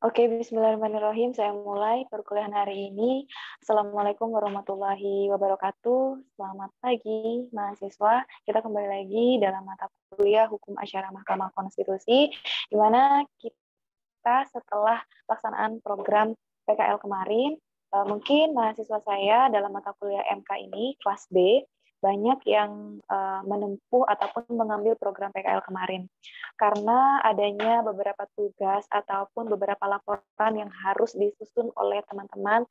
Oke, bismillahirrahmanirrahim. Saya mulai perkuliahan hari ini. Assalamualaikum warahmatullahi wabarakatuh. Selamat pagi, mahasiswa. Kita kembali lagi dalam mata kuliah Hukum Asyara Mahkamah Konstitusi, di mana kita setelah pelaksanaan program PKL kemarin, mungkin mahasiswa saya dalam mata kuliah MK ini, kelas B, banyak yang menempuh ataupun mengambil program PKL kemarin. Karena adanya beberapa tugas ataupun beberapa laporan yang harus disusun oleh teman-teman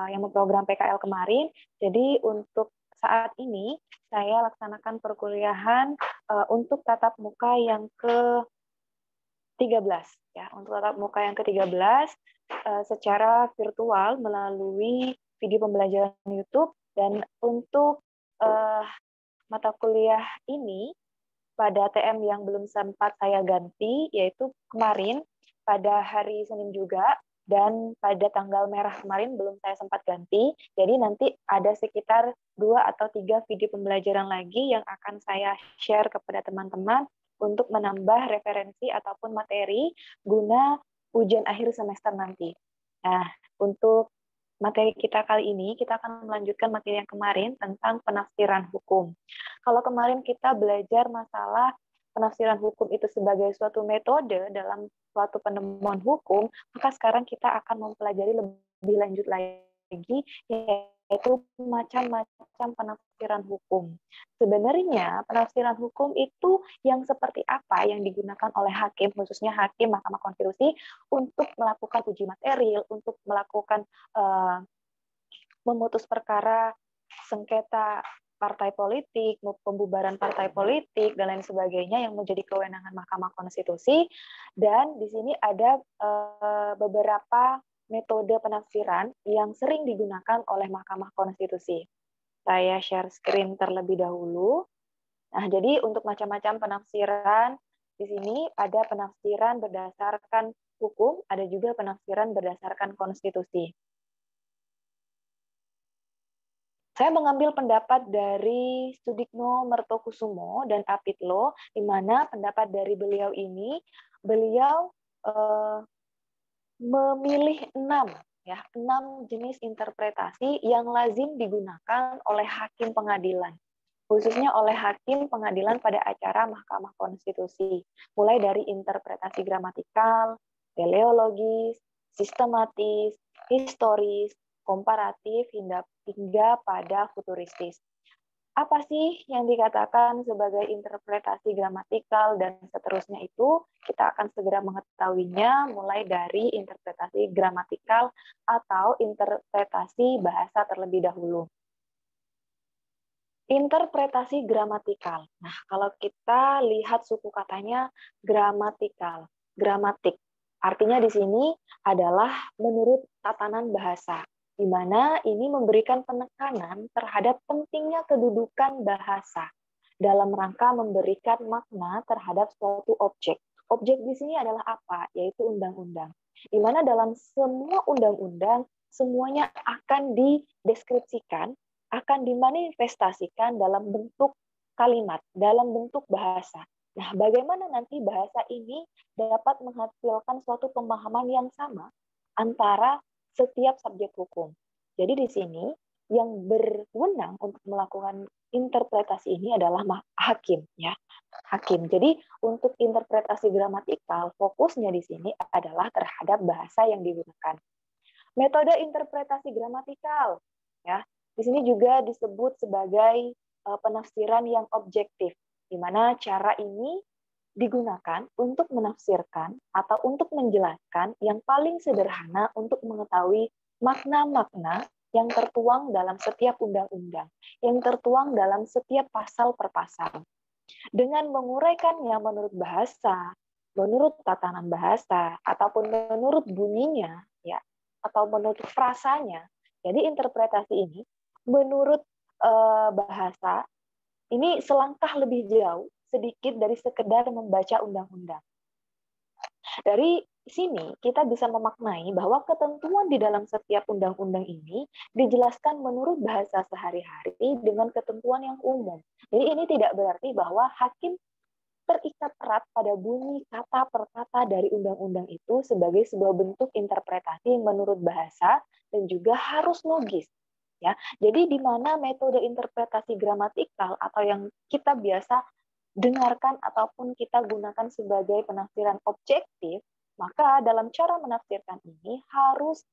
yang memprogram PKL kemarin. Jadi untuk saat ini saya laksanakan perkuliahan untuk tatap muka yang ke-13 ya, untuk tatap muka yang ke-13 secara virtual melalui video pembelajaran YouTube. Dan untuk mata kuliah ini pada TM yang belum sempat saya ganti, yaitu kemarin pada hari Senin juga, dan pada tanggal merah kemarin belum saya sempat ganti. Jadi nanti ada sekitar 2 atau 3 video pembelajaran lagi yang akan saya share kepada teman-teman untuk menambah referensi ataupun materi guna ujian akhir semester nanti. Nah, untuk materi kita kali ini, kita akan melanjutkan materi yang kemarin tentang penafsiran hukum. Kalau kemarin kita belajar masalah penafsiran hukum itu sebagai suatu metode dalam suatu penemuan hukum, maka sekarang kita akan mempelajari lebih lanjut lagi, yaitu macam-macam penafsiran hukum. Sebenarnya penafsiran hukum itu yang seperti apa yang digunakan oleh hakim, khususnya hakim Mahkamah Konstitusi, untuk melakukan uji material, untuk melakukan memutus perkara sengketa partai politik, pembubaran partai politik, dan lain sebagainya yang menjadi kewenangan Mahkamah Konstitusi. Dan di sini ada beberapa metode penafsiran yang sering digunakan oleh Mahkamah Konstitusi. Saya share screen terlebih dahulu. Nah, jadi untuk macam-macam penafsiran, di sini ada penafsiran berdasarkan hukum, ada juga penafsiran berdasarkan konstitusi. Saya mengambil pendapat dari Sudikno Mertokusumo dan Apitlo, di mana pendapat dari beliau ini, beliau memilih 6 jenis interpretasi yang lazim digunakan oleh hakim pengadilan, khususnya oleh hakim pengadilan pada acara Mahkamah Konstitusi, mulai dari interpretasi gramatikal, teleologis, sistematis, historis, komparatif, hingga pada futuristis. Apa sih yang dikatakan sebagai interpretasi gramatikal dan seterusnya itu? Kita akan segera mengetahuinya mulai dari interpretasi gramatikal atau interpretasi bahasa terlebih dahulu. Interpretasi gramatikal. Nah, kalau kita lihat suku katanya gramatikal, gramatik. Artinya di sini adalah menurut tatanan bahasa, di mana ini memberikan penekanan terhadap pentingnya kedudukan bahasa dalam rangka memberikan makna terhadap suatu objek. Objek di sini adalah apa? Yaitu undang-undang. Di mana dalam semua undang-undang semuanya akan dideskripsikan, akan dimanifestasikan dalam bentuk kalimat, dalam bentuk bahasa. Nah, bagaimana nanti bahasa ini dapat menghasilkan suatu pemahaman yang sama antara setiap subjek hukum. Jadi di sini yang berwenang untuk melakukan interpretasi ini adalah hakim, ya, hakim. Jadi untuk interpretasi gramatikal, fokusnya di sini adalah terhadap bahasa yang digunakan. Metode interpretasi gramatikal, ya, di sini juga disebut sebagai penafsiran yang objektif, di mana cara ini digunakan untuk menafsirkan atau untuk menjelaskan yang paling sederhana untuk mengetahui makna-makna yang tertuang dalam setiap undang-undang, yang tertuang dalam setiap pasal per pasal. Dengan menguraikannya menurut bahasa, menurut tatanan bahasa, ataupun menurut bunyinya, ya, atau menurut frasanya. Jadi interpretasi ini menurut bahasa ini selangkah lebih jauh sedikit dari sekedar membaca undang-undang. Dari sini kita bisa memaknai bahwa ketentuan di dalam setiap undang-undang ini dijelaskan menurut bahasa sehari-hari dengan ketentuan yang umum. Jadi ini tidak berarti bahwa hakim terikat erat pada bunyi kata per kata dari undang-undang itu sebagai sebuah bentuk interpretasi menurut bahasa dan juga harus logis. Ya, jadi di mana metode interpretasi gramatikal atau yang kita biasa dengarkan ataupun kita gunakan sebagai penafsiran objektif, maka dalam cara menafsirkan ini harus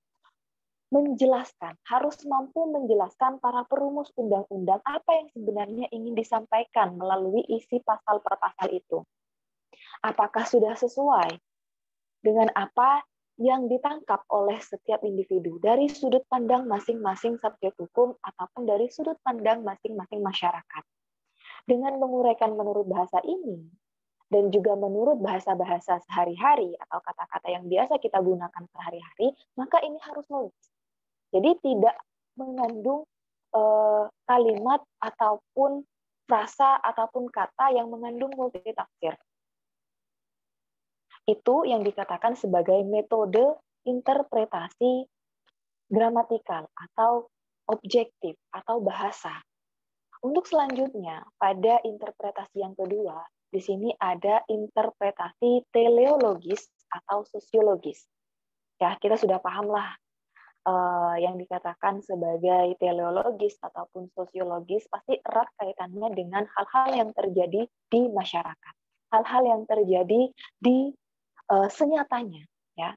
menjelaskan, harus mampu menjelaskan para perumus undang-undang apa yang sebenarnya ingin disampaikan melalui isi pasal per pasal itu. Apakah sudah sesuai dengan apa yang ditangkap oleh setiap individu dari sudut pandang masing-masing subjek hukum ataupun dari sudut pandang masing-masing masyarakat. Dengan menguraikan menurut bahasa ini, dan juga menurut bahasa-bahasa sehari-hari atau kata-kata yang biasa kita gunakan sehari-hari, maka ini harus logis. Jadi tidak mengandung kalimat ataupun frasa ataupun kata yang mengandung multitafsir. Itu yang dikatakan sebagai metode interpretasi gramatikal atau objektif atau bahasa. Untuk selanjutnya, pada interpretasi yang kedua, di sini ada interpretasi teleologis atau sosiologis. Ya, kita sudah pahamlah yang dikatakan sebagai teleologis ataupun sosiologis pasti erat kaitannya dengan hal-hal yang terjadi di masyarakat, hal-hal yang terjadi di senyatanya. Ya,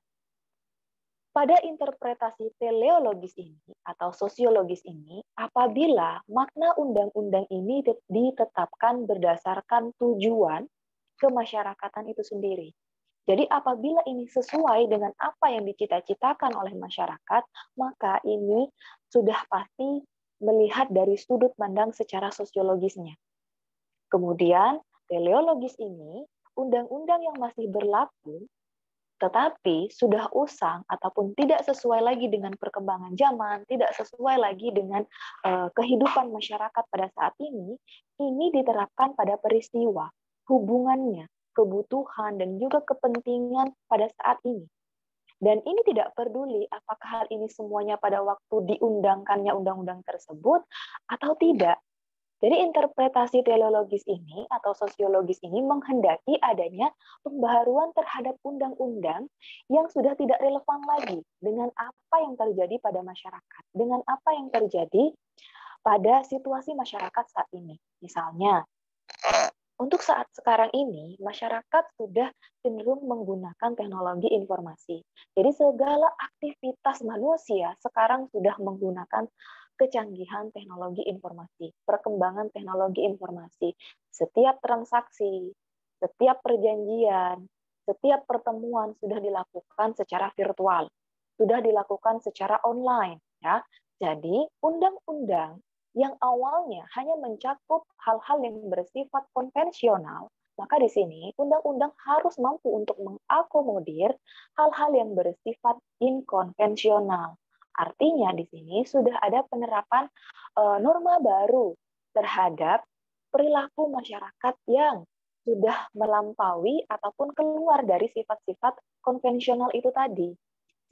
pada interpretasi teleologis ini atau sosiologis ini, apabila makna undang-undang ini ditetapkan berdasarkan tujuan kemasyarakatan itu sendiri. Jadi apabila ini sesuai dengan apa yang dicita-citakan oleh masyarakat, maka ini sudah pasti melihat dari sudut pandang secara sosiologisnya. Kemudian, teleologis ini, undang-undang yang masih berlaku, tetapi sudah usang ataupun tidak sesuai lagi dengan perkembangan zaman, tidak sesuai lagi dengan kehidupan masyarakat pada saat ini diterapkan pada peristiwa, hubungannya, kebutuhan, dan juga kepentingan pada saat ini. Dan ini tidak peduli apakah hal ini semuanya pada waktu diundangkannya undang-undang tersebut atau tidak. Jadi interpretasi teleologis ini atau sosiologis ini menghendaki adanya pembaharuan terhadap undang-undang yang sudah tidak relevan lagi dengan apa yang terjadi pada masyarakat, dengan apa yang terjadi pada situasi masyarakat saat ini. Misalnya, untuk saat sekarang ini, masyarakat sudah cenderung menggunakan teknologi informasi. Jadi segala aktivitas manusia sekarang sudah menggunakan kecanggihan teknologi informasi, perkembangan teknologi informasi. Setiap transaksi, setiap perjanjian, setiap pertemuan sudah dilakukan secara virtual, sudah dilakukan secara online. Ya. Jadi undang-undang yang awalnya hanya mencakup hal-hal yang bersifat konvensional, maka di sini undang-undang harus mampu untuk mengakomodir hal-hal yang bersifat inkonvensional. Artinya di sini sudah ada penerapan norma baru terhadap perilaku masyarakat yang sudah melampaui ataupun keluar dari sifat-sifat konvensional itu tadi.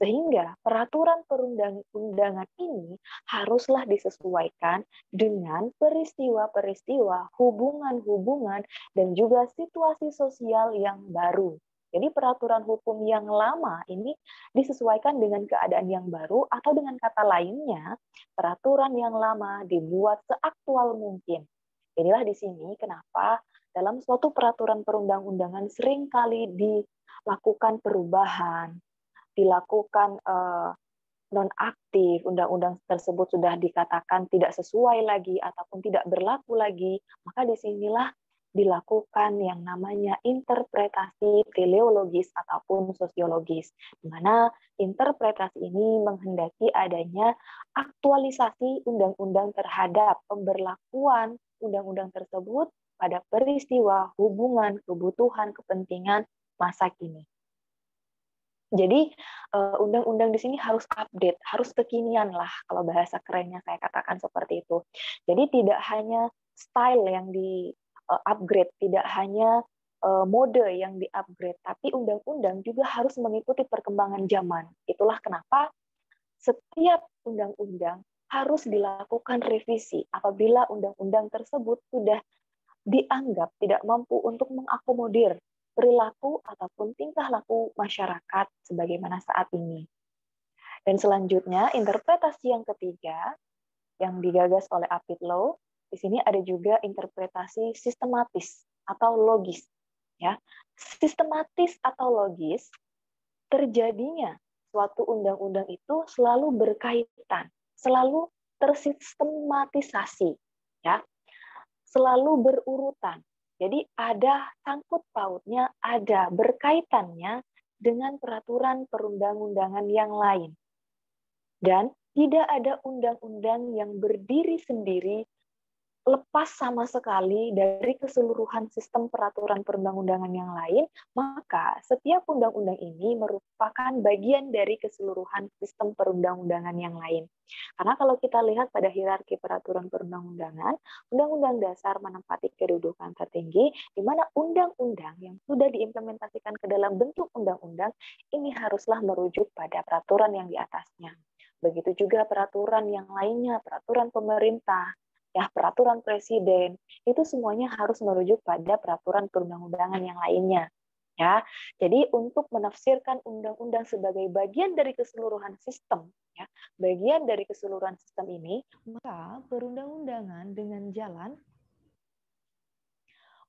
Sehingga peraturan perundang-undangan ini haruslah disesuaikan dengan peristiwa-peristiwa, hubungan-hubungan, dan juga situasi sosial yang baru. Jadi peraturan hukum yang lama ini disesuaikan dengan keadaan yang baru atau dengan kata lainnya, peraturan yang lama dibuat seaktual mungkin. Inilah di sini kenapa dalam suatu peraturan perundang-undangan seringkali dilakukan perubahan, dilakukan nonaktif, undang-undang tersebut sudah dikatakan tidak sesuai lagi ataupun tidak berlaku lagi, maka disinilah dilakukan yang namanya interpretasi teleologis ataupun sosiologis, di mana interpretasi ini menghendaki adanya aktualisasi undang-undang terhadap pemberlakuan undang-undang tersebut pada peristiwa, hubungan, kebutuhan, kepentingan masa kini. Jadi undang-undang di sini harus update, harus kekinian lah kalau bahasa kerennya saya katakan seperti itu. Jadi tidak hanya style yang di-upgrade, tidak hanya mode yang di-upgrade, tapi undang-undang juga harus mengikuti perkembangan zaman. Itulah kenapa setiap undang-undang harus dilakukan revisi apabila undang-undang tersebut sudah dianggap tidak mampu untuk mengakomodir perilaku ataupun tingkah laku masyarakat sebagaimana saat ini. Dan selanjutnya, interpretasi yang ketiga yang digagas oleh Apit Law, di sini ada juga interpretasi sistematis atau logis. Ya, sistematis atau logis, terjadinya suatu undang-undang itu selalu berkaitan, selalu tersistematisasi, ya, selalu berurutan. Jadi ada sangkut pautnya, ada berkaitannya dengan peraturan perundang-undangan yang lain. Dan tidak ada undang-undang yang berdiri sendiri lepas sama sekali dari keseluruhan sistem peraturan perundang-undangan yang lain, maka setiap undang-undang ini merupakan bagian dari keseluruhan sistem perundang-undangan yang lain. Karena kalau kita lihat pada hierarki peraturan perundang-undangan, Undang-Undang Dasar menempati kedudukan tertinggi, di mana undang-undang yang sudah diimplementasikan ke dalam bentuk undang-undang, ini haruslah merujuk pada peraturan yang di atasnya. Begitu juga peraturan yang lainnya, peraturan pemerintah, ya peraturan presiden, itu semuanya harus merujuk pada peraturan perundang-undangan yang lainnya. Ya, jadi untuk menafsirkan undang-undang sebagai bagian dari keseluruhan sistem, ya, bagian dari keseluruhan sistem ini, maka perundang-undangan dengan jalan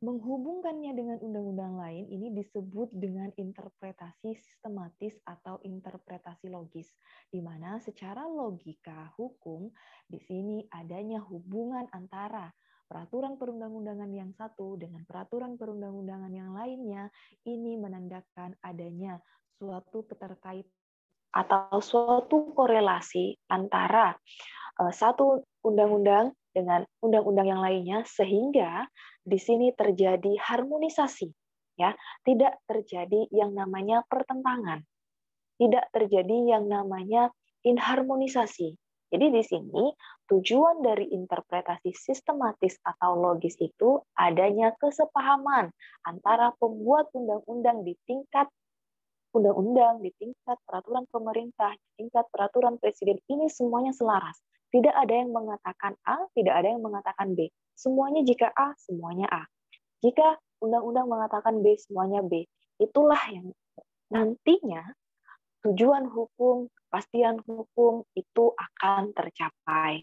menghubungkannya dengan undang-undang lain ini disebut dengan interpretasi sistematis atau interpretasi logis, di mana secara logika hukum di sini adanya hubungan antara peraturan perundang-undangan yang satu dengan peraturan perundang-undangan yang lainnya, ini menandakan adanya suatu keterkaitan atau suatu korelasi antara satu undang-undang dengan undang-undang yang lainnya, sehingga di sini terjadi harmonisasi, ya, tidak terjadi yang namanya pertentangan, tidak terjadi yang namanya inharmonisasi. Jadi di sini tujuan dari interpretasi sistematis atau logis itu adanya kesepahaman antara pembuat undang-undang di tingkat undang-undang, di tingkat peraturan pemerintah, di tingkat peraturan presiden, ini semuanya selaras. Tidak ada yang mengatakan A, tidak ada yang mengatakan B. Semuanya jika A, semuanya A. Jika undang-undang mengatakan B, semuanya B. Itulah yang nantinya tujuan hukum, kepastian hukum itu akan tercapai.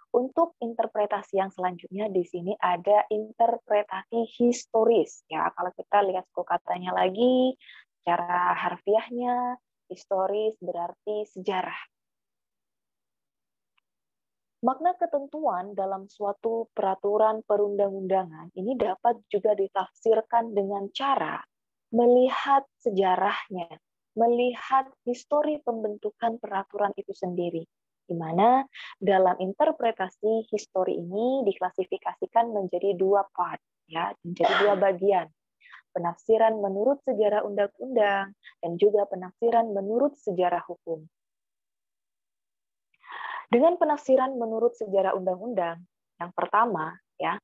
Untuk interpretasi yang selanjutnya di sini ada interpretasi historis. Ya, kalau kita lihat katanya lagi, secara harfiahnya, historis berarti sejarah. Makna ketentuan dalam suatu peraturan perundang-undangan ini dapat juga ditafsirkan dengan cara melihat sejarahnya, melihat histori pembentukan peraturan itu sendiri, di mana dalam interpretasi histori ini diklasifikasikan menjadi dua part, ya, menjadi dua bagian. Penafsiran menurut sejarah undang-undang dan juga penafsiran menurut sejarah hukum. Dengan penafsiran menurut sejarah undang-undang, yang pertama, ya,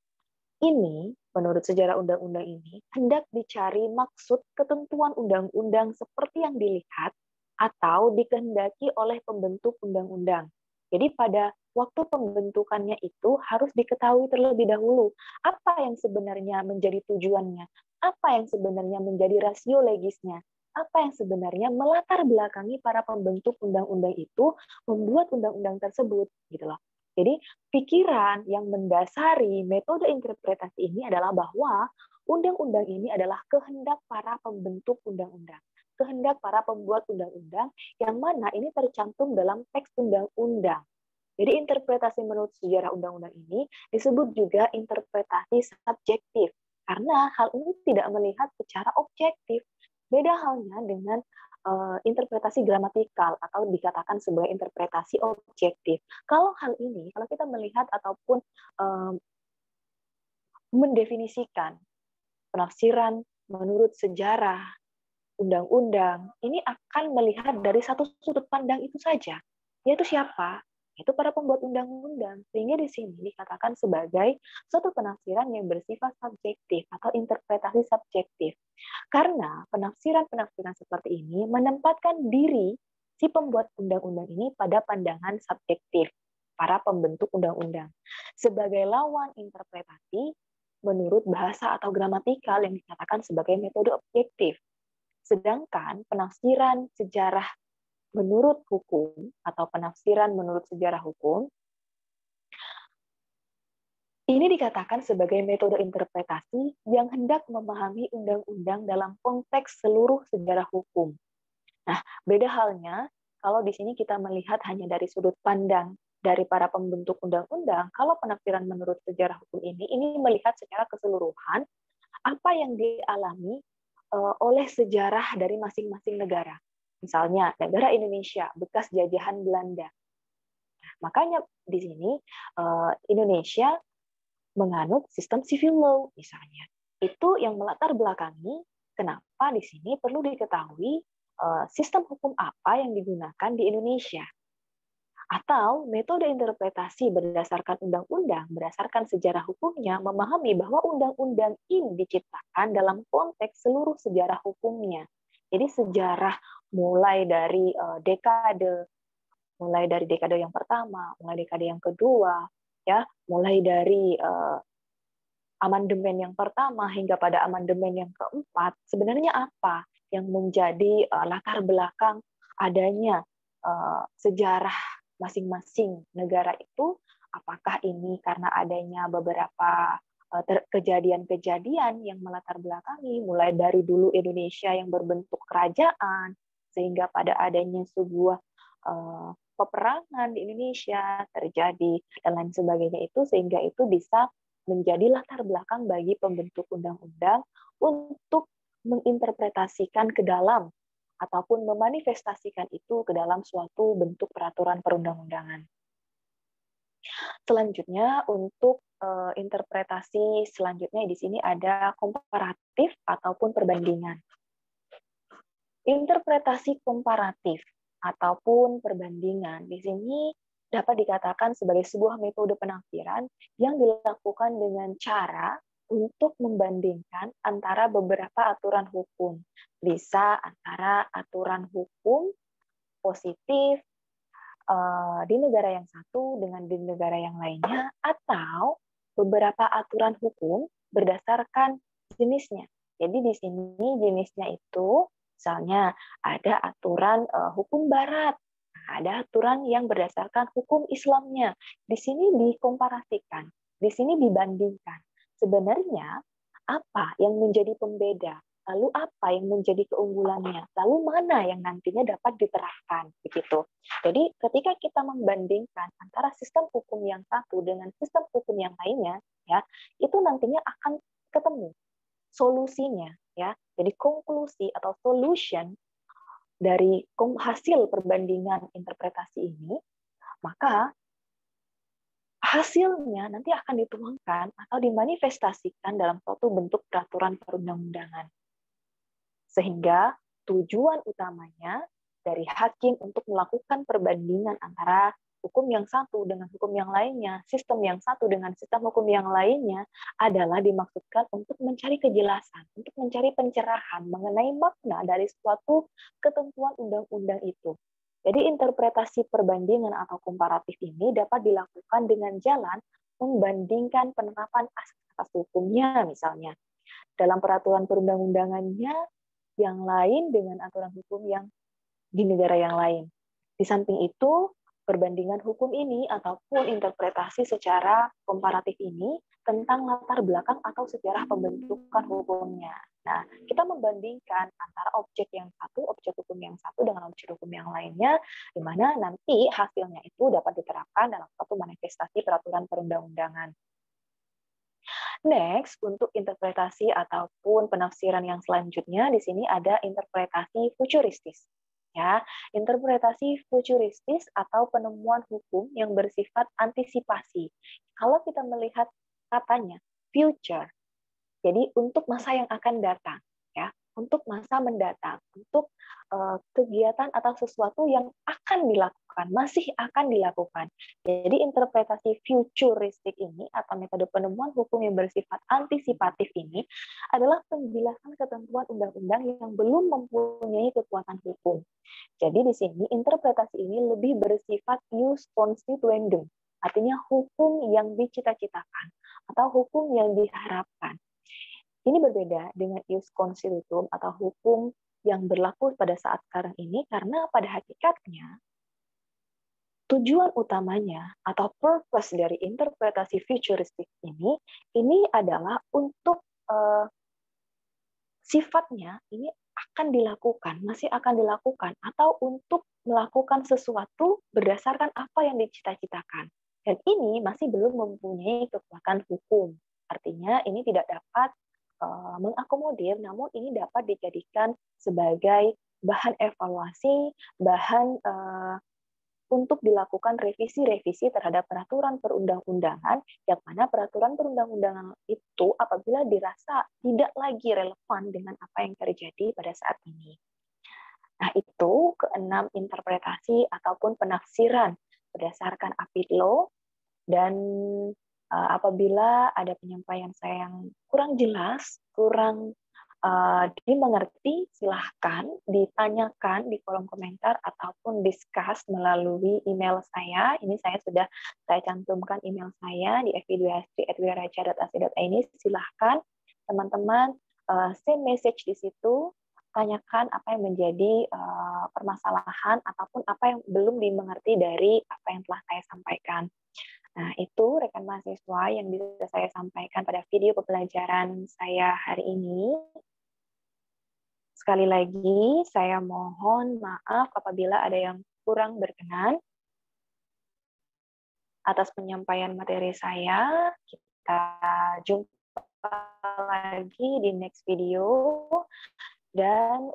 ini menurut sejarah undang-undang ini hendak dicari maksud ketentuan undang-undang seperti yang dilihat atau dikehendaki oleh pembentuk undang-undang. Jadi pada waktu pembentukannya itu harus diketahui terlebih dahulu apa yang sebenarnya menjadi tujuannya, apa yang sebenarnya menjadi rasio legisnya, apa yang sebenarnya melatar belakangi para pembentuk undang-undang itu membuat undang-undang tersebut, gitu loh. Jadi pikiran yang mendasari metode interpretasi ini adalah bahwa undang-undang ini adalah kehendak para pembentuk undang-undang, kehendak para pembuat undang-undang yang mana ini tercantum dalam teks undang-undang. Jadi interpretasi menurut sejarah undang-undang ini disebut juga interpretasi subjektif, karena hal ini tidak melihat secara objektif. Beda halnya dengan interpretasi gramatikal atau dikatakan sebagai interpretasi objektif. Kalau hal ini, kalau kita melihat ataupun mendefinisikan penafsiran menurut sejarah undang-undang, ini akan melihat dari satu sudut pandang itu saja, yaitu siapa? Itu para pembuat undang-undang. Sehingga di sini dikatakan sebagai suatu penafsiran yang bersifat subjektif atau interpretasi subjektif. Karena penafsiran-penafsiran seperti ini menempatkan diri si pembuat undang-undang ini pada pandangan subjektif para pembentuk undang-undang. Sebagai lawan interpretasi menurut bahasa atau gramatikal yang dikatakan sebagai metode objektif. Sedangkan penafsiran sejarah menurut hukum atau penafsiran menurut sejarah hukum ini dikatakan sebagai metode interpretasi yang hendak memahami undang-undang dalam konteks seluruh sejarah hukum. Nah, beda halnya kalau di sini kita melihat hanya dari sudut pandang dari para pembentuk undang-undang, kalau penafsiran menurut sejarah hukum ini melihat secara keseluruhan apa yang dialami oleh sejarah dari masing-masing negara. Misalnya, negara Indonesia, bekas jajahan Belanda. Makanya di sini Indonesia menganut sistem civil law misalnya. Itu yang melatar belakangi kenapa di sini perlu diketahui sistem hukum apa yang digunakan di Indonesia. Atau metode interpretasi berdasarkan undang-undang, berdasarkan sejarah hukumnya, memahami bahwa undang-undang ini diciptakan dalam konteks seluruh sejarah hukumnya. Jadi sejarah mulai dari dekade yang pertama, mulai dekade yang kedua, ya, mulai dari amandemen yang pertama hingga pada amandemen yang keempat, sebenarnya apa yang menjadi latar belakang adanya sejarah masing-masing negara itu? Apakah ini karena adanya beberapa kejadian-kejadian yang melatar belakangi, mulai dari dulu Indonesia yang berbentuk kerajaan, sehingga pada adanya sebuah peperangan di Indonesia terjadi dan lain sebagainya itu, sehingga itu bisa menjadi latar belakang bagi pembentuk undang-undang untuk menginterpretasikan ke dalam ataupun memanifestasikan itu ke dalam suatu bentuk peraturan perundang-undangan. Selanjutnya untuk interpretasi selanjutnya di sini ada komparatif ataupun perbandingan. Interpretasi komparatif ataupun perbandingan di sini dapat dikatakan sebagai sebuah metode penafsiran yang dilakukan dengan cara untuk membandingkan antara beberapa aturan hukum. Bisa antara aturan hukum positif di negara yang satu dengan di negara yang lainnya, atau beberapa aturan hukum berdasarkan jenisnya. Jadi di sini jenisnya itu misalnya ada aturan hukum barat, ada aturan yang berdasarkan hukum Islamnya. Di sini dikomparasikan, di sini dibandingkan. Sebenarnya apa yang menjadi pembeda? Lalu apa yang menjadi keunggulannya? Lalu mana yang nantinya dapat diterapkan? Begitu. Jadi ketika kita membandingkan antara sistem hukum yang satu dengan sistem hukum yang lainnya, ya, itu nantinya akan ketemu solusinya, ya. Jadi konklusi atau solution dari hasil perbandingan interpretasi ini, maka hasilnya nanti akan dituangkan atau dimanifestasikan dalam suatu bentuk peraturan perundang-undangan. Sehingga tujuan utamanya dari hakim untuk melakukan perbandingan antara hukum yang satu dengan hukum yang lainnya, sistem yang satu dengan sistem hukum yang lainnya adalah dimaksudkan untuk mencari kejelasan, untuk mencari pencerahan mengenai makna dari suatu ketentuan undang-undang itu. Jadi interpretasi perbandingan atau komparatif ini dapat dilakukan dengan jalan membandingkan penerapan asas hukumnya misalnya dalam peraturan perundang-undangannya yang lain dengan aturan hukum yang di negara yang lain. Di samping itu, perbandingan hukum ini ataupun interpretasi secara komparatif ini tentang latar belakang atau sejarah pembentukan hukumnya. Nah, kita membandingkan antara objek yang satu, objek hukum yang satu dengan objek hukum yang lainnya, di mana nanti hasilnya itu dapat diterapkan dalam suatu manifestasi peraturan perundang-undangan. Next, untuk interpretasi ataupun penafsiran yang selanjutnya, di sini ada interpretasi futuristis. Ya, interpretasi futuristis atau penemuan hukum yang bersifat antisipasi. Kalau kita melihat katanya future, jadi untuk masa yang akan datang, ya, untuk masa mendatang, untuk kegiatan atau sesuatu yang akan dilakukan, masih akan dilakukan. Jadi interpretasi futuristik ini atau metode penemuan hukum yang bersifat antisipatif ini adalah penjelasan ketentuan undang-undang yang belum mempunyai kekuatan hukum. Jadi di sini interpretasi ini lebih bersifat ius constituendum artinya hukum yang dicita-citakan atau hukum yang diharapkan. Ini berbeda dengan ius constitutum atau hukum yang berlaku pada saat sekarang ini, karena pada hakikatnya tujuan utamanya atau purpose dari interpretasi futuristik ini adalah untuk sifatnya ini akan dilakukan, masih akan dilakukan, atau untuk melakukan sesuatu berdasarkan apa yang dicita-citakan. Dan ini masih belum mempunyai kekuatan hukum. Artinya ini tidak dapat mengakomodir, namun ini dapat dijadikan sebagai bahan evaluasi, bahan untuk dilakukan revisi-revisi terhadap peraturan perundang-undangan, yang mana peraturan perundang-undangan itu apabila dirasa tidak lagi relevan dengan apa yang terjadi pada saat ini. Nah, itu keenam interpretasi ataupun penafsiran berdasarkan Apid Law, dan apabila ada penyampaian saya yang kurang jelas, kurang dimengerti, silahkan ditanyakan di kolom komentar ataupun discuss melalui email saya. Ini saya cantumkan email saya di fb23@wiraja.ac.id. Silahkan teman-teman send message di situ, tanyakan apa yang menjadi permasalahan ataupun apa yang belum dimengerti dari apa yang telah saya sampaikan. Nah, itu rekan mahasiswa yang bisa saya sampaikan pada video pembelajaran saya hari ini. Sekali lagi, saya mohon maaf apabila ada yang kurang berkenan atas penyampaian materi saya. Kita jumpa lagi di next video. Dan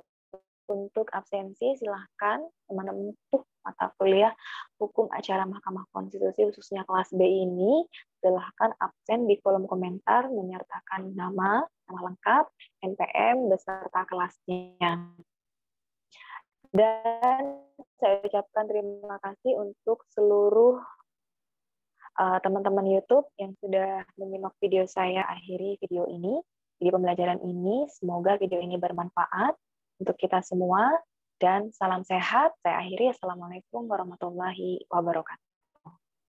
untuk absensi, silahkan teman-teman untuk mata kuliah Hukum Acara Mahkamah Konstitusi khususnya kelas B ini, silahkan absen di kolom komentar menyertakan nama lengkap, NPM, beserta kelasnya. Dan saya ucapkan terima kasih untuk seluruh teman-teman YouTube yang sudah menyimak video saya akhiri video ini, video pembelajaran ini. Semoga video ini bermanfaat untuk kita semua, dan salam sehat. Saya akhiri. Assalamualaikum warahmatullahi wabarakatuh.